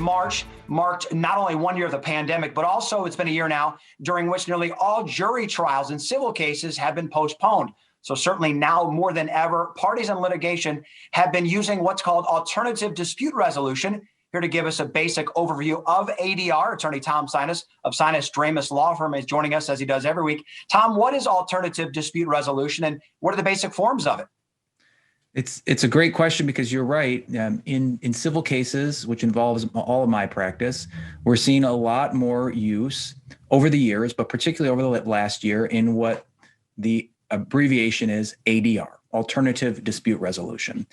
March marked not only 1 year of the pandemic, but also it's been a year now during which nearly all jury trials in civil cases have been postponed. So certainly now more than ever, parties in litigation have been using what's called alternative dispute resolution. Here to give us a basic overview of ADR, attorney Tom Sinas of Sinas Dramis Law Firm is joining us as he does every week. Tom, what is alternative dispute resolution and what are the basic forms of it? It's a great question because you're right. In civil cases, which involves all of my practice, we're seeing a lot more use over the years, but particularly over the last year in what the abbreviation is ADR, alternative dispute resolution.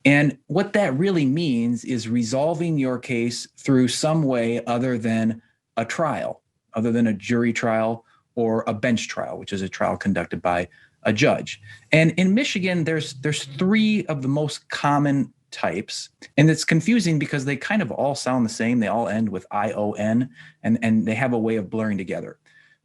And what that really means is resolving your case through some way other than a trial, other than a jury trial or a bench trial, which is a trial conducted by a judge. And in Michigan, there's three of the most common types, and it's confusing because they kind of all sound the same. They all end with ION, and they have a way of blurring together.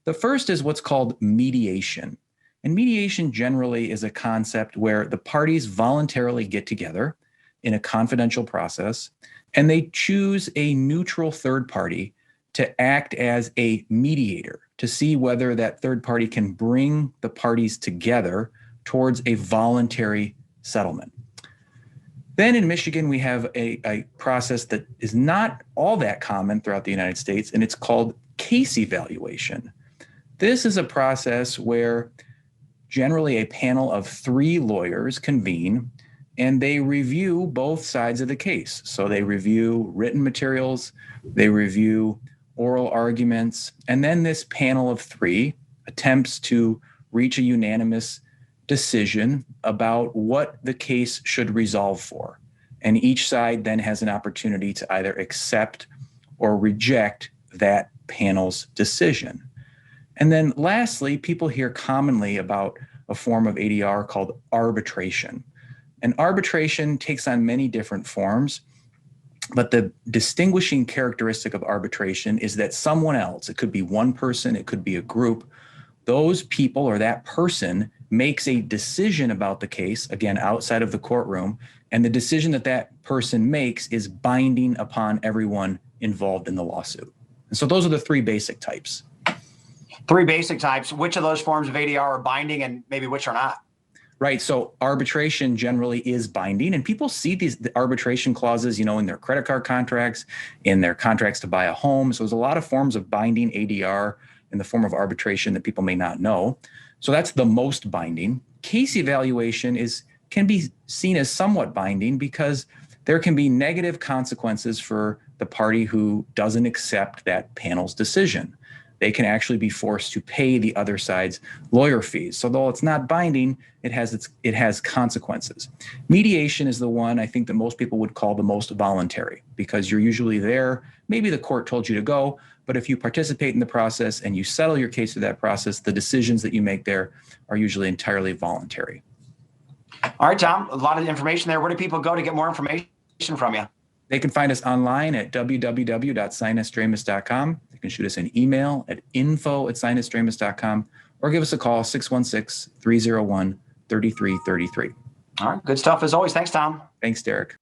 The first is what's called mediation. And mediation generally is a concept where the parties voluntarily get together in a confidential process, and they choose a neutral third party to act as a mediator to see whether that third party can bring the parties together towards a voluntary settlement. Then in Michigan, we have a process that is not all that common throughout the United States, and it's called case evaluation. This is a process where generally a panel of 3 lawyers convene and they review both sides of the case. So they review written materials, they review oral arguments, and then this panel of 3 attempts to reach a unanimous decision about what the case should resolve for. And each side then has an opportunity to either accept or reject that panel's decision. And then lastly, people hear commonly about a form of ADR called arbitration. And arbitration takes on many different forms, but the distinguishing characteristic of arbitration is that someone else, it could be one person, it could be a group, those people or that person makes a decision about the case, again, outside of the courtroom, and the decision that that person makes is binding upon everyone involved in the lawsuit. And so those are the 3 basic types. 3 basic types. Which of those forms of ADR are binding and maybe which are not? Right. So arbitration generally is binding, and people see the arbitration clauses, in their credit card contracts, in their contracts to buy a home. So there's a lot of forms of binding ADR in the form of arbitration that people may not know. So that's the most binding. Case evaluation can be seen as somewhat binding because there can be negative consequences for the party who doesn't accept that panel's decision. They can actually be forced to pay the other side's lawyer fees. So though it's not binding, it has consequences. Mediation is the one I think that most people would call the most voluntary because you're usually there. Maybe the court told you to go, but if you participate in the process and you settle your case through that process, the decisions that you make there are usually entirely voluntary. All right, Tom, a lot of information there. Where do people go to get more information from you? They can find us online at www.sinasdramis.com. They can shoot us an email at info@sinasdramis.com or give us a call, 616-301-3333. All right, good stuff as always. Thanks, Tom. Thanks, Derek.